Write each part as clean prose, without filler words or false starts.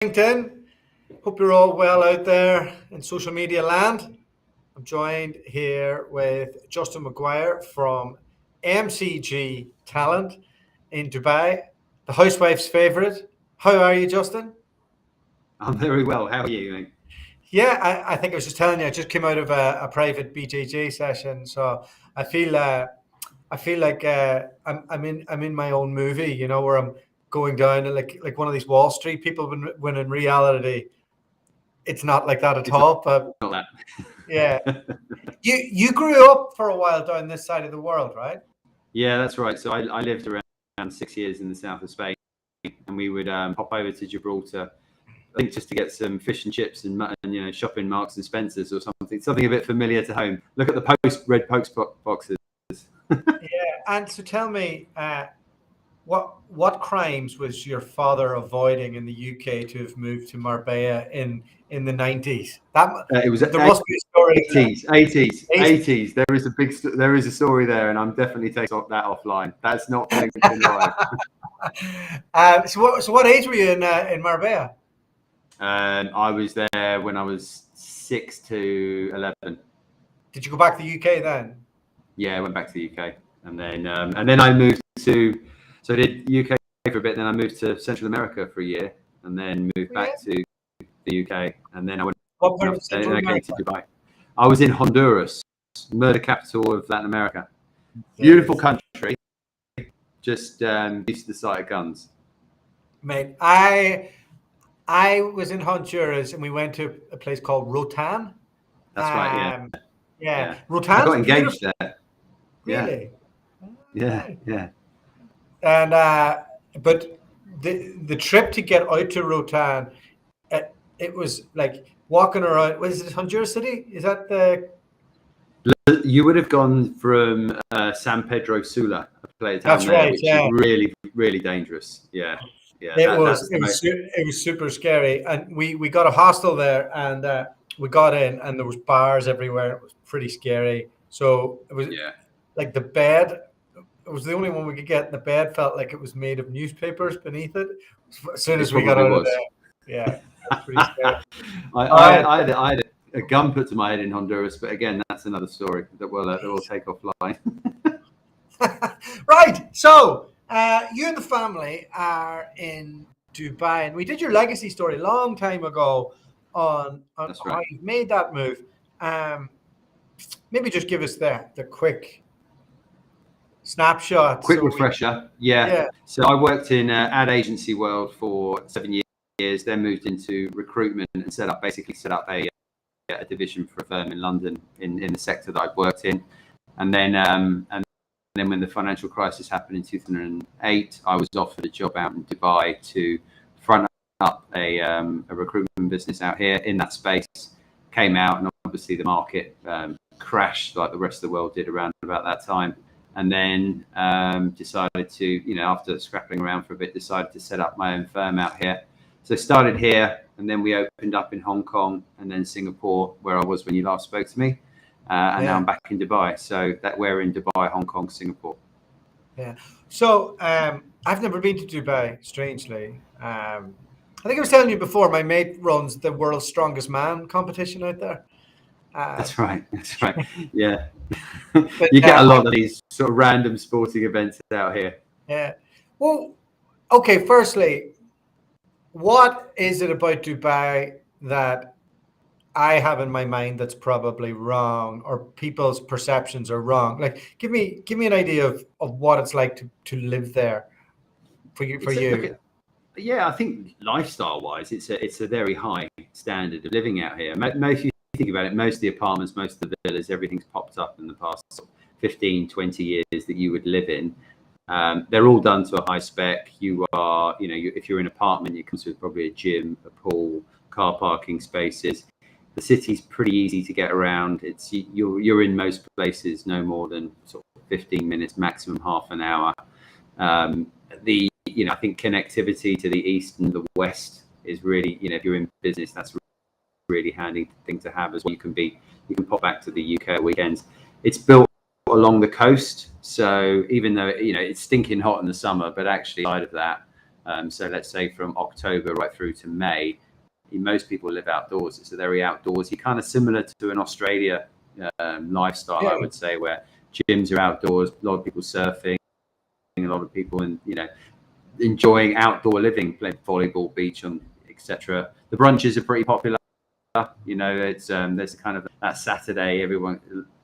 LinkedIn. Hope you're all well out there in social media land. I'm joined here with Justin McGuire from MCG Talent in Dubai, the housewife's favorite. How are you, Justin? I'm very well. How are you, mate? Yeah, I think I was just telling you, I just came out of a private BJJ session, so I feel I feel like I'm in my own movie, where I'm going down to like one of these Wall Street people when in reality it's not like that at It's not, all. But not yeah, that. you grew up for a while down this side of the world, right? Yeah, that's right. So I lived around 6 years in the south of Spain, and we would pop over to Gibraltar, I think just to get some fish and chips and shop in Marks and Spencers or something a bit familiar to home. Look at the red post boxes. Yeah, and so tell me, what crimes was your father avoiding in the UK to have moved to Marbella in the 90s? That It was there must be a story. 80s. There is a story there, and I'm definitely taking that offline. That's not LinkedIn Live. So what age were you in Marbella? I was there when I was 6 to 11. Did you go back to the UK then? Yeah, I went back to the UK, and then I moved to. So I did UK for a bit, then I moved to Central America for a year, and then moved back to the UK, and then I went. What part of And Central then I came America? to Dubai. I was in Honduras, murder capital of Latin America. Beautiful country, just used to the sight of guns. Mate, I was in Honduras and we went to a place called Rotan. That's right. Yeah. I Rotan's got engaged beautiful. there. Really? Yeah. And but the trip to get out to Rotan, it was like walking around. What is it, Honduras City? Is that the? You would have gone from San Pedro Sula, a place down That's there, right. which Yeah. is really, really dangerous. Yeah. It was super scary, and we got a hostel there, and we got in, and there was bars everywhere. It was pretty scary. So it was like the bed. It was the only one we could get. And the bed felt like it was made of newspapers beneath it. As soon as we got out of there, yeah, that's pretty scary. I had a gun put to my head in Honduras, but again, that's another story that we'll take offline. Right. So you and the family are in Dubai, and we did your legacy story a long time ago on That's right. how you made that move. Maybe just give us the quick snapshot. Quick refresher. Yeah. So I worked in ad agency world for 7 years, then moved into recruitment and set up a division for a firm in London in the sector that I'd worked in. And then when the financial crisis happened in 2008, I was offered a job out in Dubai to front up a recruitment business out here in that space. Came out, and obviously the market crashed like the rest of the world did around about that time. And then decided to, after scrapping around for a bit, decided to set up my own firm out here. So started here, and then we opened up in Hong Kong and then Singapore, where I was when you last spoke to me. And now I'm back in Dubai. So that we're in Dubai, Hong Kong, Singapore. Yeah. So I've never been to Dubai, strangely. I think I was telling you before, my mate runs the world's strongest man competition out there. That's right. Yeah. You get a lot of these sort of random sporting events out here. Yeah. Well, okay, firstly, what is it about Dubai that I have in my mind that's probably wrong, or people's perceptions are wrong? Like, give me an idea of what it's like to live there for you. Yeah, I think lifestyle-wise, it's a very high standard of living out here. Most, if you think about it, most of the apartments, most of the villas, everything's popped up in the past 15, 20 years that you would live in. They're all done to a high spec. You are, if you're in an apartment, it comes with probably a gym, a pool, car parking spaces. The city's pretty easy to get around. You're in most places no more than sort of 15 minutes, maximum half an hour. I think connectivity to the east and the west is really, if you're in business, that's really handy thing to have as well. You can pop back to the UK at weekends. It's built along the coast, so even though it's stinking hot in the summer, but actually side of that, So let's say from October right through to May, most people live outdoors. It's a very outdoorsy, kind of similar to an Australia lifestyle, I would say, where gyms are outdoors, a lot of people surfing, a lot of people, and enjoying outdoor living, playing volleyball, beach, and etc. The brunches are pretty popular. It's there's kind of that Saturday, everyone.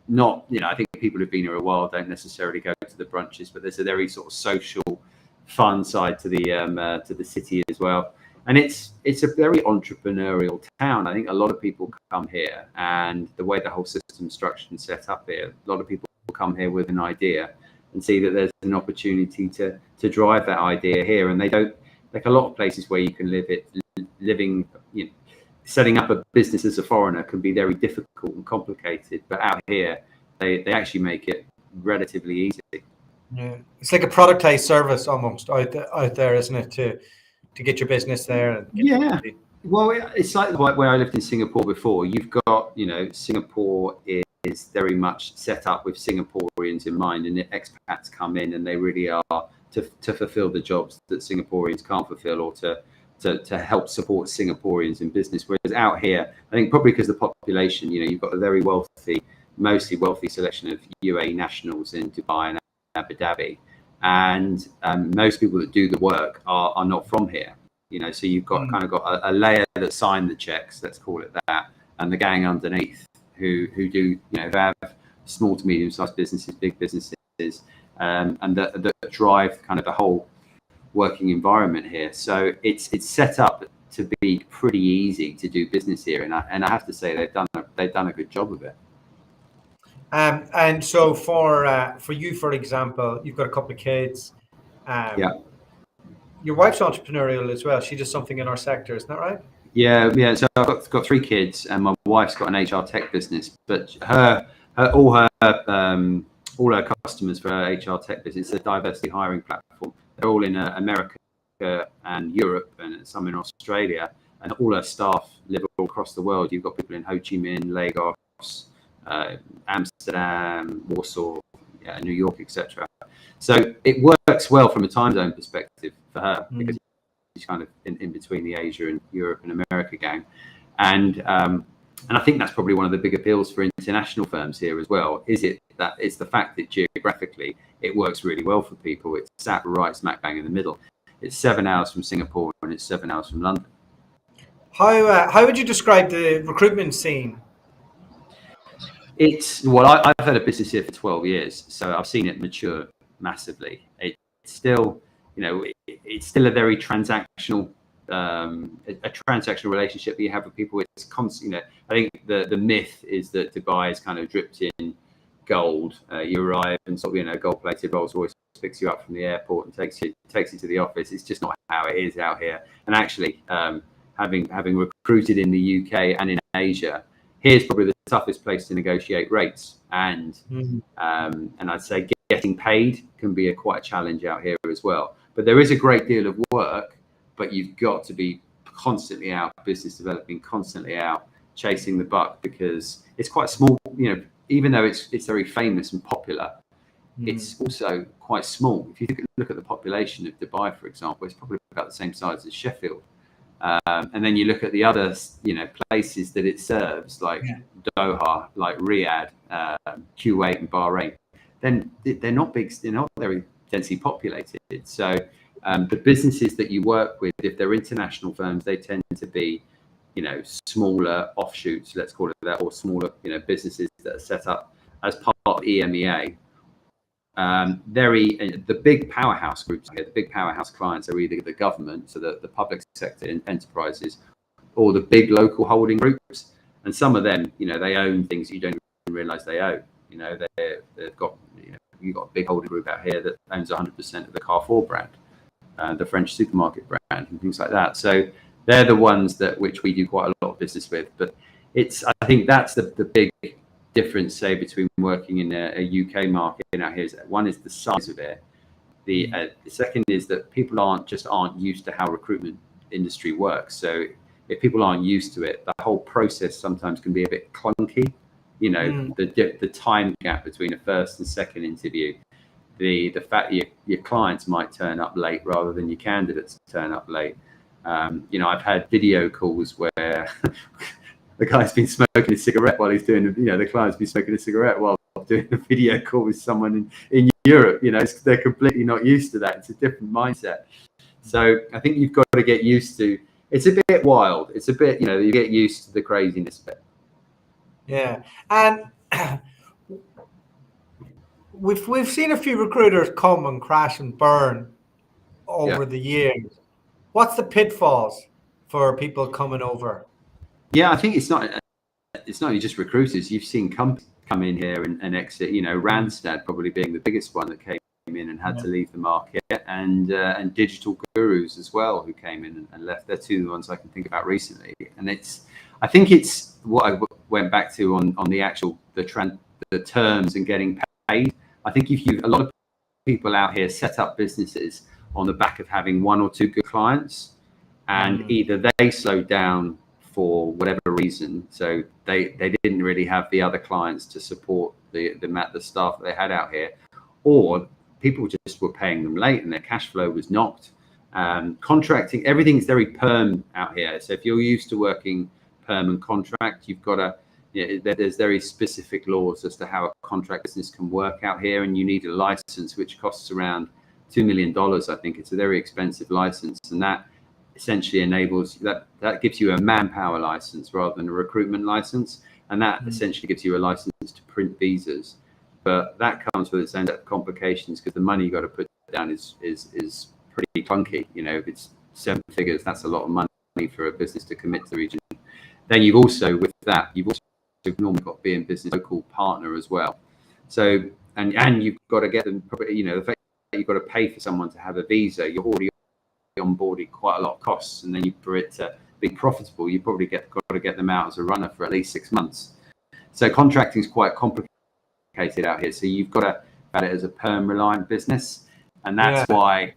Not, I think people who've been here a while don't necessarily go to the brunches, but there's a very sort of social, fun side to the city as well. And it's a very entrepreneurial town. I think a lot of people come here, and the way the whole system structured and set up here, a lot of people come here with an idea and see that there's an opportunity to drive that idea here. And they don't, like a lot of places where you can living, setting up a business as a foreigner can be very difficult and complicated. But out here, they actually make it relatively easy. Yeah, it's like a productized service almost out there, isn't it? To get your business there. Well, it's like where I lived in Singapore before. You've got, Singapore is very much set up with Singaporeans in mind, and the expats come in and they really are to fulfill the jobs that Singaporeans can't fulfill, or to help support Singaporeans in business. Whereas out here, I think probably because the population, you've got a very mostly wealthy selection of UAE nationals in Dubai and Abu Dhabi. And most people that do the work are not from here, so you've got kind of got a layer that sign the checks, let's call it that, and the gang underneath who do, who have small to medium sized businesses, big businesses, and that drive kind of the whole working environment here. So it's set up to be pretty easy to do business here, and I have to say they've done a good job of it. And so for you, for example, you've got a couple of kids. Your wife's entrepreneurial as well. She does something in our sector, isn't that right? Yeah. So I've got 3 kids, and my wife's got an HR tech business. But all her customers for her HR tech business, it's a diversity hiring platform. They're all in America and Europe, and some in Australia, and all her staff live all across the world. You've got people in Ho Chi Minh, Lagos, Amsterdam, Warsaw, New York, etc. So it works well from a time zone perspective for her, because she's kind of in between the Asia and Europe and America gang. And I think that's probably one of the big appeals for international firms here as well. It's the fact that geographically it works really well for people. It's sat right smack bang in the middle. It's 7 hours from Singapore and it's 7 hours from London. How would you describe the recruitment scene? I've had a business here for 12 years, so I've seen it mature massively. It's still, it's still a very transactional, a transactional relationship that you have with people. It's constant. I think the myth is that Dubai is kind of dripped in gold. You arrive and sort of, gold-plated Rolls-Royce picks you up from the airport and takes you to the office. It's just not how it is out here. And actually, having recruited in the UK and in Asia, here's probably the toughest place to negotiate rates, and I'd say getting paid can be quite a challenge out here as well. But there is a great deal of work, but you've got to be constantly out business developing, constantly out chasing the buck, because it's quite small. Even though it's very famous and popular, it's also quite small. If you look at the population of Dubai, for example, it's probably about the same size as Sheffield. And then you look at the other, places that it serves, like Doha, like Riyadh, Kuwait, and Bahrain. Then they're not big. They're not very densely populated. So the businesses that you work with, if they're international firms, they tend to be, smaller offshoots, let's call it that, or smaller, businesses that are set up as part of EMEA. The big powerhouse groups here, the big powerhouse clients are either the government, so the public sector enterprises, or the big local holding groups. And some of them, they own things you don't even realize they own. They've got, you've got a big holding group out here that owns 100% of the Carrefour brand, the French supermarket brand, and things like that. So they're the ones which we do quite a lot of business with. But I think that's the big difference, say, between working in a UK market and out here. One is the size of it. The second is that people aren't used to how recruitment industry works. So if people aren't used to it, the whole process sometimes can be a bit clunky. The time gap between a first and second interview the fact that your clients might turn up late rather than your candidates turn up late. I've had video calls where the guy's been smoking a cigarette while he's doing, the client's been smoking a cigarette while doing a video call with someone in Europe. They're completely not used to that. It's a different mindset. So I think you've got to get used to, it's a bit wild. It's a bit, you get used to the craziness bit. Yeah. And we've seen a few recruiters come and crash and burn over the years. What's the pitfalls for people coming over? Yeah, I think it's not only just recruiters. You've seen companies come in here and exit. Randstad probably being the biggest one that came in and had to leave the market, and digital gurus as well who came in and left. They're two of the ones I can think about recently. And I think it's what I went back to on the terms and getting paid. I think a lot of people out here set up businesses on the back of having one or two good clients, and either they slowed down for whatever reason, so they didn't really have the other clients to support the staff that they had out here, or people just were paying them late and their cash flow was knocked. Contracting, everything's very perm out here. So if you're used to working perm and contract, you've got to, there's very specific laws as to how a contract business can work out here, and you need a license which costs around $2 million. I think it's a very expensive license, and that essentially enables that gives you a manpower license rather than a recruitment license, and that essentially gives you a license to print visas. But that comes with its own complications, because the money you got to put down is pretty clunky. If it's 7 figures, that's a lot of money for a business to commit to the region. Then you've also normally got to be in business local partner as well. So and you've got to get them, the fact that you've got to pay for someone to have a visa, you're already onboarding quite a lot of costs, and then for it to be profitable, you probably got to get them out as a runner for at least 6 months. So contracting is quite complicated out here. So you've got to about it as a perm reliant business, and that's why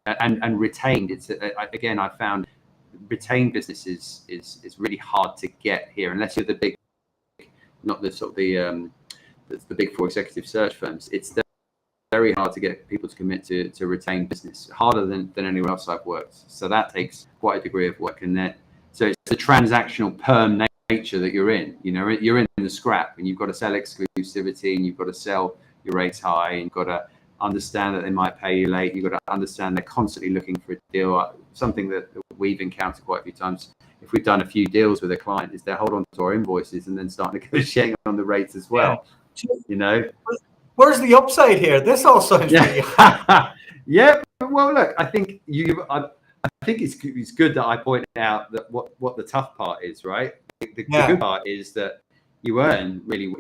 and retained. Again, I found retained businesses is really hard to get here unless you're the big, not the sort of the big 4 executive search firms. It's very hard to get people to commit to retain business, harder than anywhere else I've worked. So that takes quite a degree of work. And so it's the transactional perm nature that you're in. You're in the scrap, and you've got to sell exclusivity, and you've got to sell your rates high, and you've got to understand that they might pay you late. You've got to understand they're constantly looking for a deal. Something that we've encountered quite a few times, if we've done a few deals with a client, is they hold on to our invoices and then start negotiating on the rates as well. Where's the upside here? This all sounds pretty Yeah. Well, look, I think it's good that I pointed out that what the tough part is, right? The good part is that you earn really,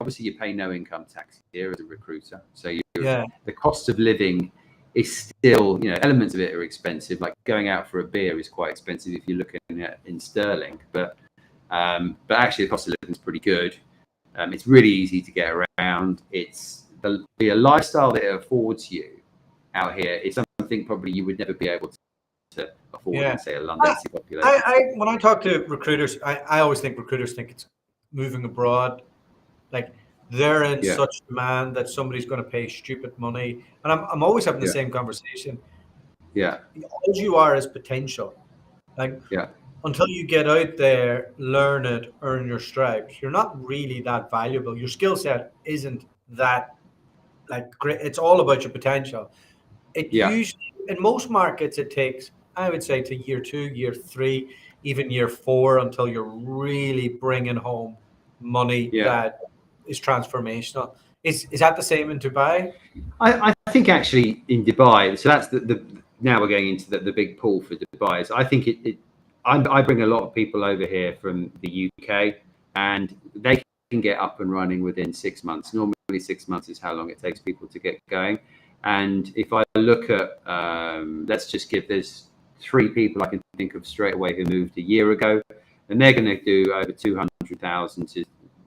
obviously you pay no income tax here as a recruiter. So the cost of living is still, elements of it are expensive. Like going out for a beer is quite expensive if you're looking at in sterling, but actually the cost of living is pretty good. It's really easy to get around. It's the lifestyle that it affords you out here is something probably you would never be able to afford in, say, a London population. When I talk to recruiters, I always think recruiters think it's moving abroad. Like they're in such demand that somebody's going to pay stupid money. And I'm always having the same conversation. Yeah. All you are is potential. Like until you get out there, learn it, earn your stripes, you're not really that valuable. Your skill set isn't that great. It's all about your potential. It usually, in most markets, it takes, I would say, to year 2, year 3, even year 4 until you're really bringing home money that is transformational. Is that the same in Dubai? I think actually in Dubai, so that's the now we're going into the big pool for Dubai. So I think I bring a lot of people over here from the UK, and they can get up and running within 6 months. Normally 6 months is how long it takes people to get going. And if I look at, let's just give there's 3 people I can think of straight away who moved a year ago, and they're going to do over 200,000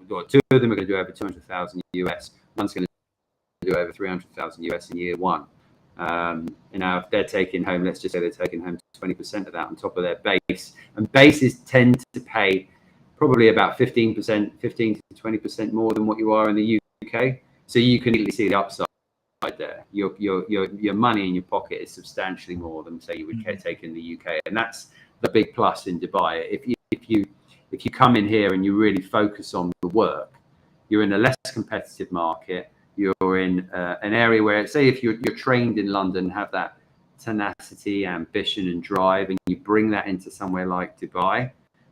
or 2 of them are going to do over 200,000 US. One's going to do over 300,000 US in year 1. And now if they're taking home, let's just say they're taking home 20% of that on top of their base, and bases tend to pay probably about 15% to 20% more than what you are in the UK. So you can easily see the upside there. Your money in your pocket is substantially more than say you would take in the UK, and that's the big plus in Dubai. If you come in here and you really focus on the work, you're in a less competitive market. You're in an area where, say, if you're trained in London, have that tenacity, ambition, and drive, and you bring that into somewhere like Dubai,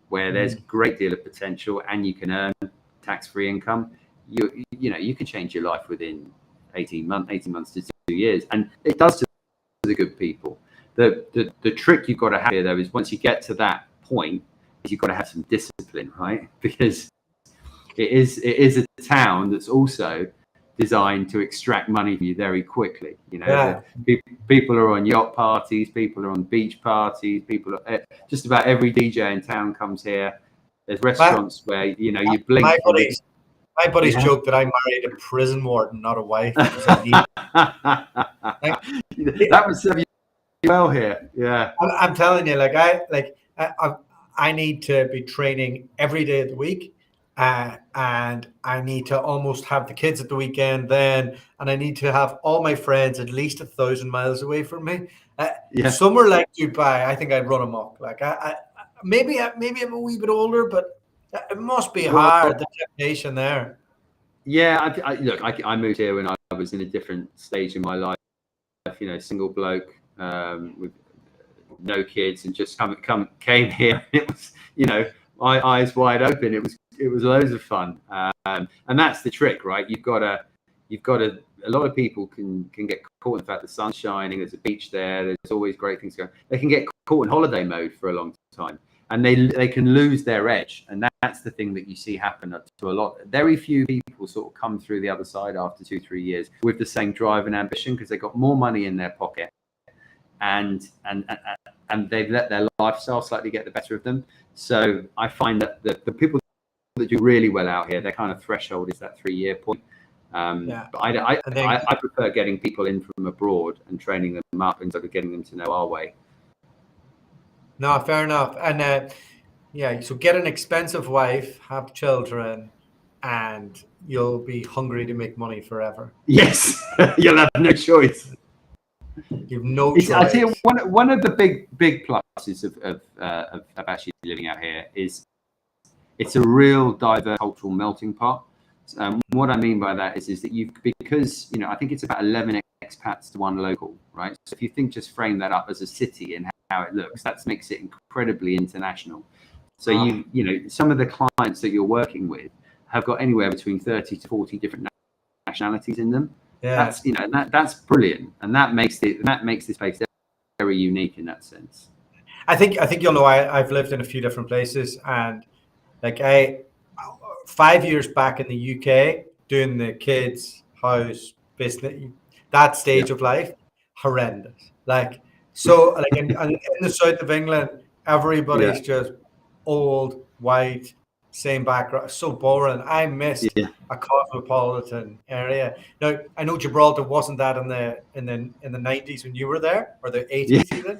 where there's a great deal of potential and you can earn tax-free income. You can change your life within 18 months to 2 years, and it does to the good people. The trick you've got to have here, though, is once you get to that point, you've got to have some discipline, right? Because it is a town that's also designed to extract money from you very quickly. People are on yacht parties, people are on beach parties, just about every DJ in town comes here. There's restaurants where you blink. My buddies joke that I married a prison warden, not a wife. That would serve you well here. Yeah, I'm telling you, I need to be training every day of the week, and I need to almost have the kids at the weekend then, and I need to have all my friends at least 1,000 miles away from me. Somewhere like Dubai, I think I'd run amok. Maybe I'm a wee bit older, but it must be hard, the temptation there. Yeah, look, I moved here when I was in a different stage in my life. Single bloke with no kids, and just came here. It was, my eyes wide open. It was loads of fun, and that's the trick, right? You've got to. A lot of people can get caught in the fact the sun's shining. There's a beach there. There's always great things going. They can get caught in holiday mode for a long time, and they can lose their edge. And that's the thing that you see happen to a lot. Very few people sort of come through the other side after 2-3 years with the same drive and ambition, because they've got more money in their pocket, and they've let their lifestyle slightly get the better of them. So I find that the people that do really well out here, their kind of threshold is that 3-year point. But I prefer getting people in from abroad and training them up instead of getting them to know our way. No, fair enough. And so get an expensive wife, have children, and you'll be hungry to make money forever. Yes, you'll have no choice. You've no choice. I tell you, one of the big pluses of actually living out here is it's a real diverse cultural melting pot. What I mean by that is that because I think it's about 11 expats to 1 local, right? So if you just frame that up as a city and how it looks, that makes it incredibly international. So some of the clients that you're working with have got anywhere between 30 to 40 different nationalities in them. Yeah. That's brilliant, and that makes this place very unique in that sense. I think you'll know I've lived in a few different places, and 5 years back in the UK doing the kids' house business, that stage of life, horrendous. In the south of England, everybody's just old, white, same background, so boring. I missed a cosmopolitan area. Now I know Gibraltar wasn't that in the 90s when you were there, or the 80s even.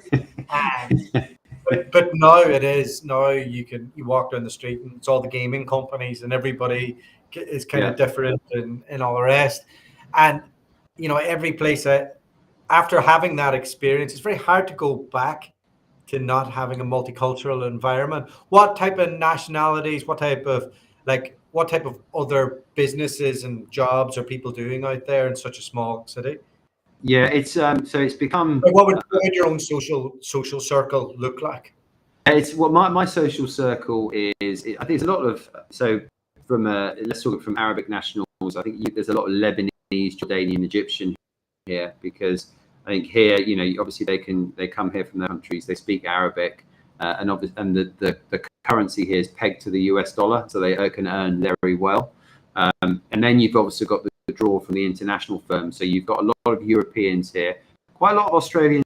But now it is. Now you walk down the street and it's all the gaming companies, and everybody is kind of different and all the rest. And every place after having that experience, it's very hard to go back to not having a multicultural environment. What type of nationalities, what type of other businesses and jobs are people doing out there in such a small city? Yeah, it's become. What would your own social circle look like? It's my social circle is. I think it's a lot of let's talk from Arabic nationals. I think there's a lot of Lebanese, Jordanian, Egyptian here, because I think here, obviously they come here from their countries, they speak Arabic, and the currency here is pegged to the US dollar, so they can earn very well. And then you've obviously got the draw from the international firms. So you've got a lot of Europeans here, quite a lot of Australians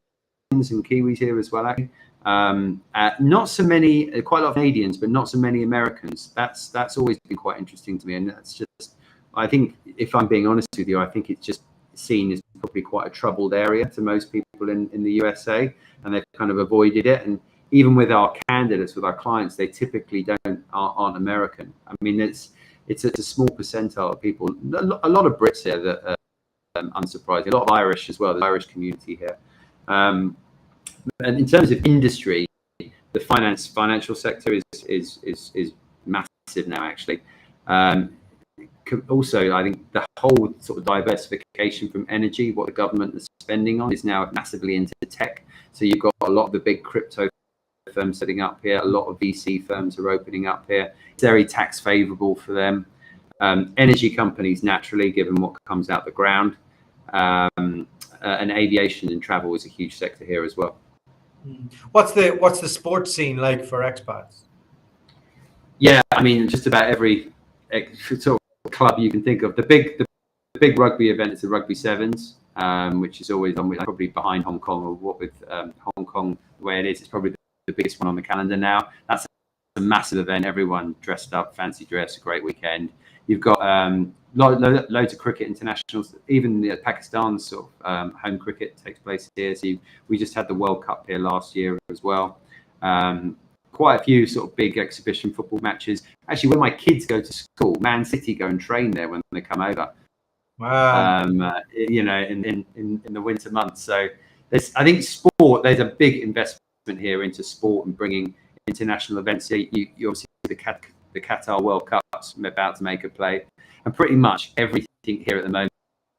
and Kiwis here as well, actually. Not so many, quite a lot of Canadians, but not so many Americans. That's always been quite interesting to me. And that's just, I think, if I'm being honest with you, I think it's just seen as probably quite a troubled area to most people in the USA, and they've kind of avoided it. And even with our candidates, with our clients, they typically aren't American. I mean, it's a small percentile of people, a lot of Brits here that unsurprising. A lot of Irish as well, the Irish community here. And in terms of industry, the financial sector is massive now, actually. Also, I think the whole sort of diversification from energy, what the government is spending on, is now massively into tech. So you've got a lot of the big crypto firms setting up here. A lot of VC firms are opening up here. It's very tax favorable for them. Energy companies, naturally, given what comes out the ground. And aviation and travel is a huge sector here as well. What's the sports scene like for expats? Yeah, I mean, just about every sort of club you can think of. The big rugby event is the Rugby Sevens, which is always probably behind Hong Kong, or what with Hong Kong the way it is. It's probably the biggest one on the calendar now. That's a massive event. Everyone dressed up, fancy dress, a great weekend. You've got loads of cricket internationals. Even Pakistan's sort of home cricket takes place here. So we just had the World Cup here last year as well. Quite a few sort of big exhibition football matches. Actually, when my kids go to school, Man City go and train there when they come over. Wow. You know, in the winter months. So I think sport. There's a big investment here into sport and bringing international events. You obviously the Qatar World Cup's about to make a play, and pretty much everything here at the moment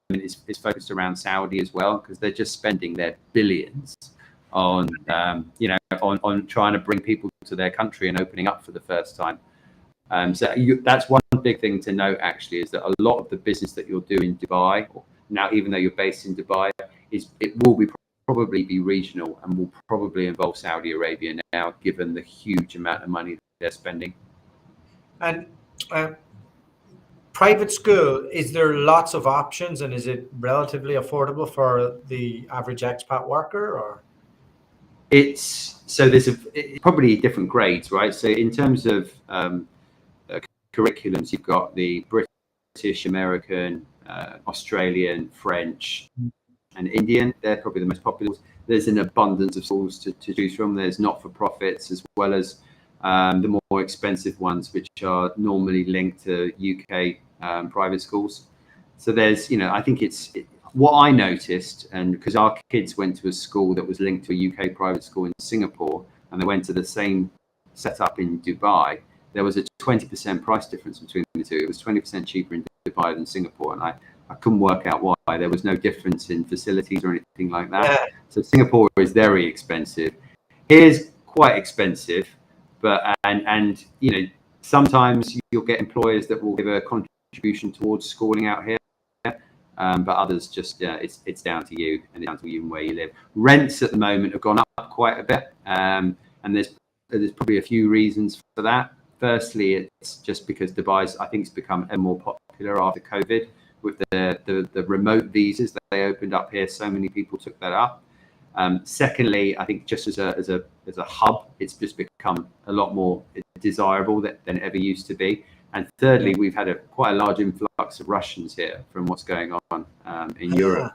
is focused around Saudi as well, because they're just spending their billions on on trying to bring people to their country and opening up for the first time. So that's one big thing to note, actually, is that a lot of the business that you're doing in Dubai now, even though you're based in Dubai, will probably be regional and will probably involve Saudi Arabia now, given the huge amount of money they're spending. And private school, is there lots of options, and is it relatively affordable for the average expat worker? Or there's probably different grades, right? So in terms of curriculums, you've got the British, American, Australian, French, and Indian. They're probably the most popular. There's an abundance of schools to choose from. There's not-for-profits, as well as the more expensive ones, which are normally linked to UK private schools. So there's, I think what I noticed, and because our kids went to a school that was linked to a UK private school in Singapore, and they went to the same setup in Dubai, there was a 20% price difference between the two. It was 20% cheaper in Dubai than Singapore, and I couldn't work out why. There was no difference in facilities or anything like that. Yeah. So Singapore is very expensive. Here's quite expensive, but and sometimes you'll get employers that will give a contribution towards schooling out here, but others just it's down to you, and it's down to you and where you live. Rents at the moment have gone up quite a bit, and there's probably a few reasons for that. Firstly, it's just because Dubai's, I think, it's become more popular after COVID with the remote visas that they opened up here. So many people took that up. Secondly, I think just as a hub, it's just become a lot more desirable than it ever used to be. And thirdly, we've had quite a large influx of Russians here from what's going on in Europe,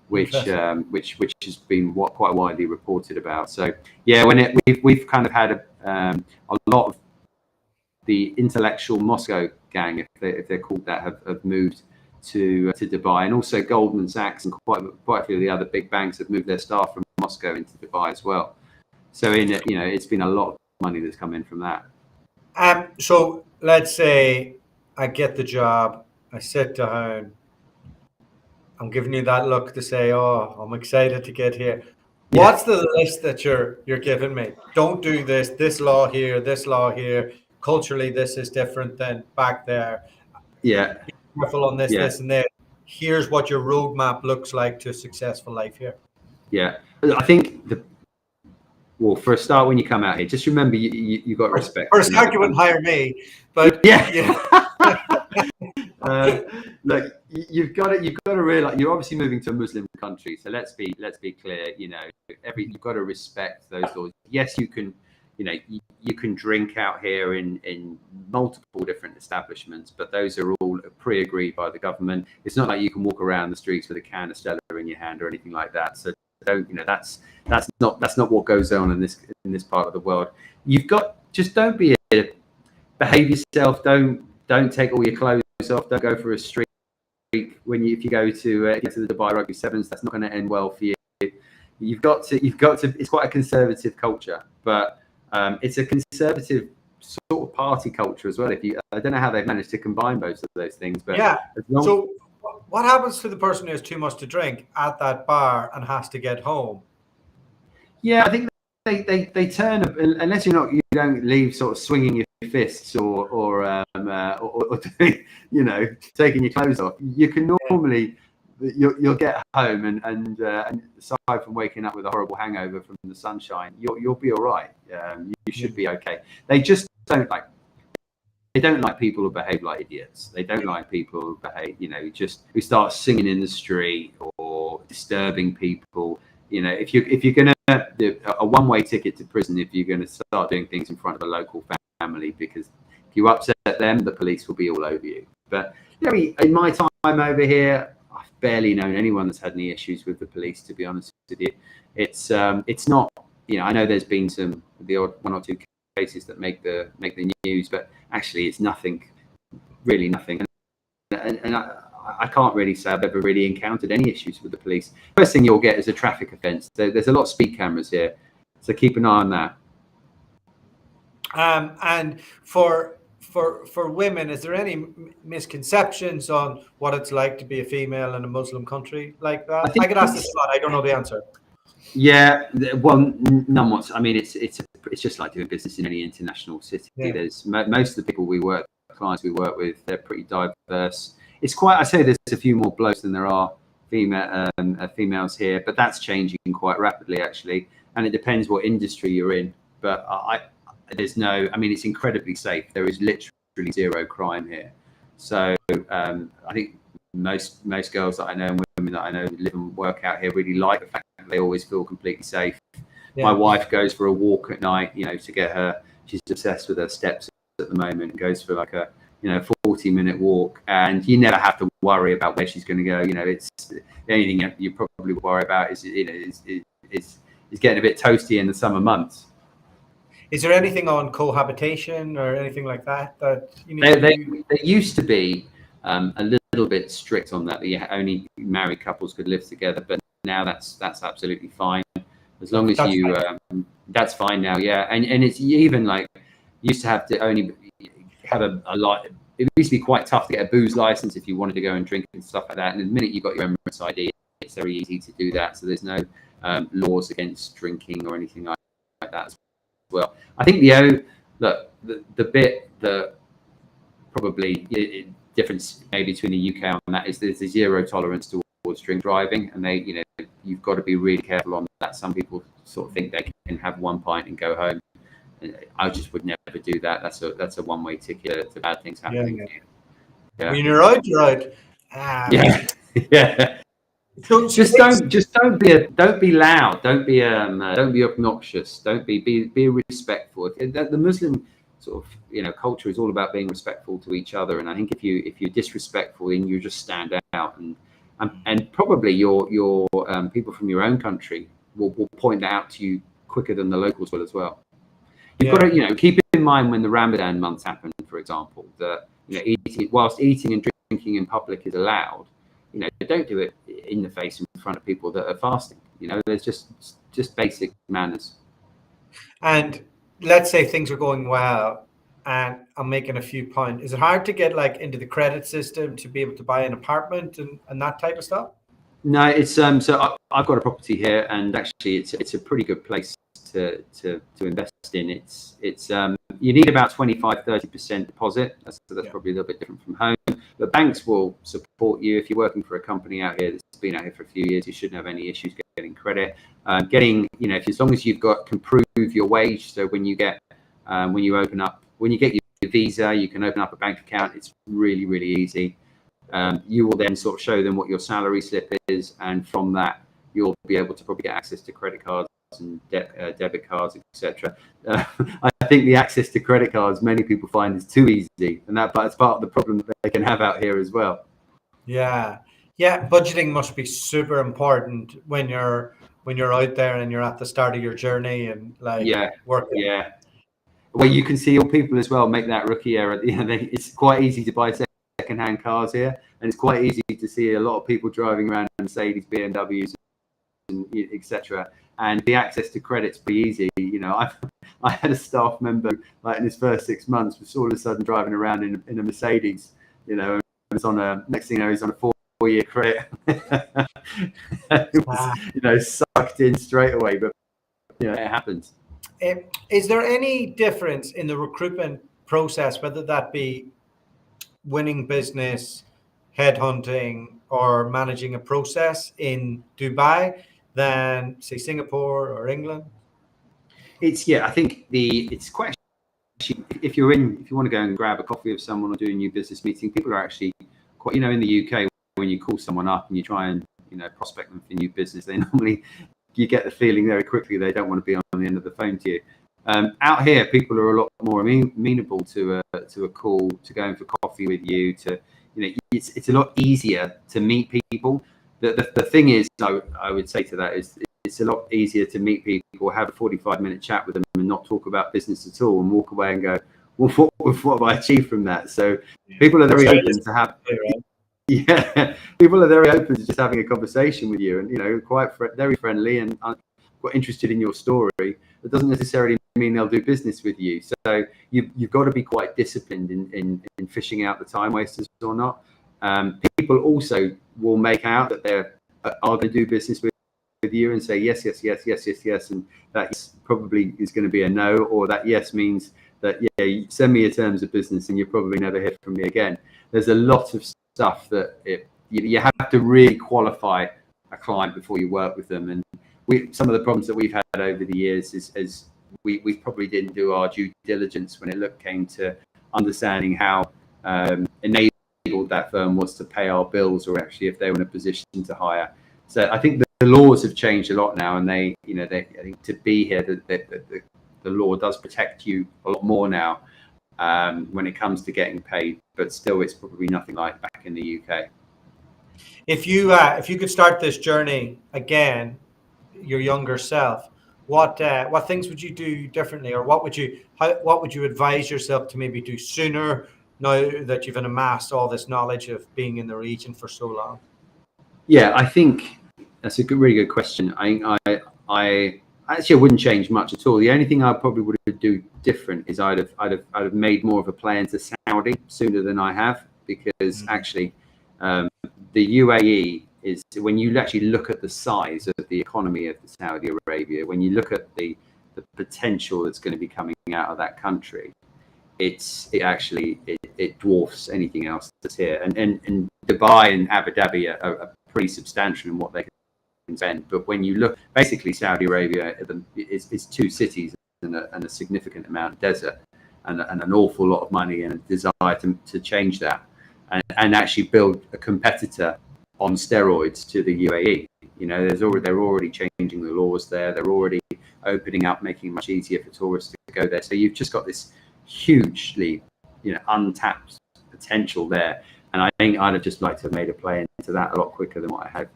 which has been quite widely reported about. So yeah, we've kind of had a lot of the intellectual Moscow gang, if they're called that, have moved to Dubai, and also Goldman Sachs and quite a few of the other big banks have moved their staff from Moscow into Dubai as well. So it's been a lot of money that's come in from that. So let's say I get the job, I sit down, I'm giving you that look to say, oh, I'm excited to get here. Yeah. What's the list that you're giving me? Don't do this law here, this law here. Culturally, this is different than back there. Yeah. Be careful on this, this, and this. Here's what your roadmap looks like to a successful life here. Yeah, I think for a start, when you come out here, just remember you got respect. For a start, you wouldn't hire me, but yeah. Look, you've got to realize you're obviously moving to a Muslim country, so let's be clear. You've got to respect those laws. Yes, you can. You can drink out here in multiple different establishments, but those are all pre-agreed by the government. It's not like you can walk around the streets with a can of Stella in your hand or anything like that. So that's not what goes on in this part of the world. Don't behave yourself. Don't take all your clothes off. Don't go for a street if you go to the Dubai Rugby Sevens, that's not going to end well for you. You've got to. It's quite a conservative culture, but it's a conservative sort of party culture as well. I don't know how they've managed to combine both of those things, but yeah. So what happens to the person who has too much to drink at that bar and has to get home? Yeah, I think they turn, unless you don't leave sort of swinging your fists or doing, taking your clothes off. You can normally you'll get home and aside from waking up with a horrible hangover from the sunshine, you'll be all right. You should be okay. They just don't like. They don't like people who behave like idiots. They don't like people who behave, who start singing in the street or disturbing people. If you're going to do a one-way ticket to prison, if you're going to start doing things in front of a local family, because if you upset them, the police will be all over you. But in my time over here, I've barely known anyone that's had any issues with the police. To be honest with you, it's not. I know there's been the odd one or two cases that make the news, but actually it's nothing, really nothing. And I can't really say I've ever really encountered any issues with the police. First thing you'll get is a traffic offence. There's a lot of speed cameras here, so keep an eye on that. And for women, is there any misconceptions on what it's like to be a female in a Muslim country like that? I could ask this a lot. I don't know the answer. Yeah, well, none whatsoever. I mean, it's just like doing business in any international city. Yeah. There's most of the people clients we work with, they're pretty diverse. It's quite. I say there's a few more blokes than there are females here, but that's changing quite rapidly actually, and it depends what industry you're in. But there's no. I mean, it's incredibly safe. There is literally zero crime here. So I think most girls that I know and women that I know who live and work out here really like the fact that they always feel completely safe. Yeah. My wife goes for a walk at night, to get her. She's obsessed with her steps at the moment. And goes for like a 40-minute walk, and you never have to worry about where she's going to go. It's the only thing you probably worry about is getting a bit toasty in the summer months. Is there anything on cohabitation or anything like that they used to be a little bit strict on that? Only married couples could live together, but now that's absolutely fine as long as that's fine now. Yeah, and it's even like used to have to only have a lot. It used to be quite tough to get a booze license if you wanted to go and drink and stuff like that. And the minute you got your Emirates ID, it's very easy to do that. So there's no laws against drinking or anything like that as well. I think the bit that probably difference maybe between the UK and that is there's a zero tolerance towards drink driving, and you've got to be really careful on that. Some people sort of think they can have one pint and go home. I just would never do that. That's a one-way ticket to bad things happening. Yeah. When you're out, you're out. Yeah. So just don't be loud. Don't be obnoxious. Don't be respectful. The Muslim sort of culture is all about being respectful to each other. And I think if you're disrespectful, then you just stand out. And probably your people from your own country will point that out to you quicker than the locals will as well. You've got to, keep in mind when the Ramadan months happen, for example, that whilst eating and drinking in public is allowed, don't do it in the face in front of people that are fasting. There's just basic manners. And let's say things are going well, and I'm making a few points. Is it hard to get into the credit system to be able to buy an apartment and that type of stuff? No, it's so I've got a property here, and actually it's a pretty good place to invest in. It's you need about 25-30% deposit. That's probably a little bit different from home, but banks will support you if you're working for a company out here that's been out here for a few years. You shouldn't have any issues getting credit. As long as can prove your wage. So when you get when you get your visa, you can open up a bank account. It's really, really easy. You will then sort of show them what your salary slip is, and from that you'll be able to probably get access to credit cards and debit cards, etc. I think the access to credit cards many people find is too easy, and that's part of the problem that they can have out here as well. Yeah, budgeting must be super important when you're out there and you're at the start of your journey and working. Yeah, well, you can see all people as well make that rookie error. It's quite easy to buy second-hand cars here, and it's quite easy to see a lot of people driving around Mercedes, BMWs, and etc. And the access to credit's pretty easy. You know, I had a staff member like in his first 6 months was all of a sudden driving around in a Mercedes. You know, and was on a next thing you know he's on a 4-year credit. It was, you know, sucked in straight away, but you know, it happens. Is there any difference in the recruitment process, whether that be winning business, headhunting, or managing a process in Dubai than say Singapore or England? I think it's quite, if you want to go and grab a coffee with someone or do a new business meeting, people are actually quite, you know, in the UK, when you call someone up and you try and, you know, prospect them for new business, they normally, you get the feeling very quickly they don't want to be on the end of the phone to you. Out here, people are a lot more amenable to a call, to going for coffee with you. To, you know, it's a lot easier to meet people. The thing is, I would say to that is, it's a lot easier to meet people, have a 45-minute chat with them, and not talk about business at all, and walk away and go, well, what have I achieved from that? So people are very open to have. Yeah, people are very open to just having a conversation with you, and you know, very friendly and quite interested in your story. It doesn't necessarily mean they'll do business with you. So you've got to be quite disciplined in fishing out the time wasters or not. People also will make out that they are going to do business with you and say yes, and that yes probably is going to be a no, or that yes means that you send me your terms of business and you probably never hear from me again. There's a lot of stuff that you have to really qualify a client before you work with them. And some of the problems that we've had over the years is we probably didn't do our due diligence when it came to understanding how enabled that firm was to pay our bills, or actually if they were in a position to hire. So I think the laws have changed a lot now, and I think to be here, the law does protect you a lot more now when it comes to getting paid. But still, it's probably nothing like back in the UK. If you could start this journey again, your younger self, what things would you do differently, or what would you advise yourself to maybe do sooner, now that you've amassed all this knowledge of being in the region for so long? Yeah, I think that's a really good question. I actually wouldn't change much at all. The only thing I probably would do different is I'd have made more of a play into Saudi sooner than I have, because actually the UAE is, when you actually look at the size of the economy of Saudi Arabia, when you look at the potential that's going to be coming out of that country, it dwarfs anything else that's here. And Dubai and Abu Dhabi are pretty substantial in what they can spend. But when you look, basically Saudi Arabia is 2 cities and a significant amount of desert, and an awful lot of money and a desire to change that and actually build a competitor on steroids to the UAE. You know, they're already changing the laws there. They're already opening up, making it much easier for tourists to go there. So you've just got this hugely, untapped potential there. And I think I'd have just liked to have made a play into that a lot quicker than what I had.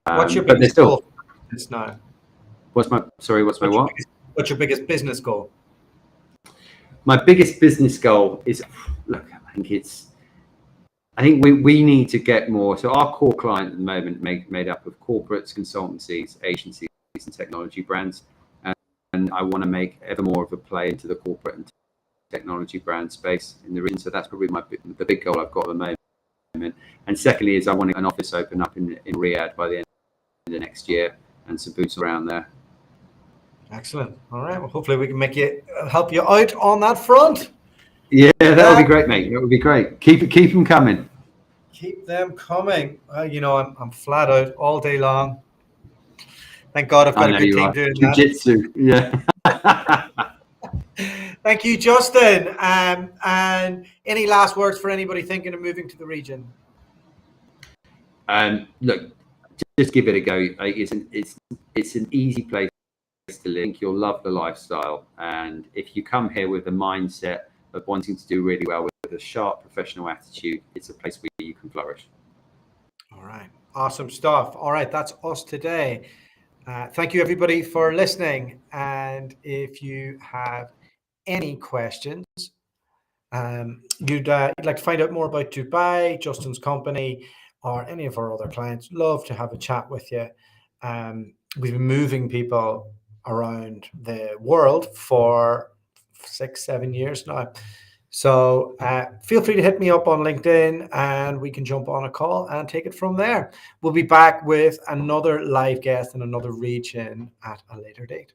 What's your biggest goal now? What's my what? What's your biggest business goal? My biggest business goal is, look, I think we need to get more. So our core client at the moment made up of corporates, consultancies, agencies, and technology brands. And I want to make ever more of a play into the corporate and technology brand space in the region. So that's probably the big goal I've got at the moment. And secondly is I want an office open up in Riyadh by the end of the next year, and some boots around there. Excellent. All right. Well, hopefully we can help you out on that front. Yeah, that would be great, mate. That would be great. Keep them coming. Keep them coming. I'm flat out all day long. Thank God I've got a good team doing that. Jiu-jitsu, yeah. Thank you, Justin. And any last words for anybody thinking of moving to the region? Look, just give it a go. It's an easy place to live. You'll love the lifestyle, and if you come here with a mindset of wanting to do really well with a sharp professional attitude, it's a place where you can flourish. All right, awesome stuff. All right, that's us today. Thank you everybody for listening, and if you have any questions, you'd like to find out more about Dubai, Justin's company, or any of our other clients, love to have a chat with you. We've been moving people around the world for 6-7 years now. So feel free to hit me up on LinkedIn and we can jump on a call and take it from there. We'll be back with another live guest in another region at a later date.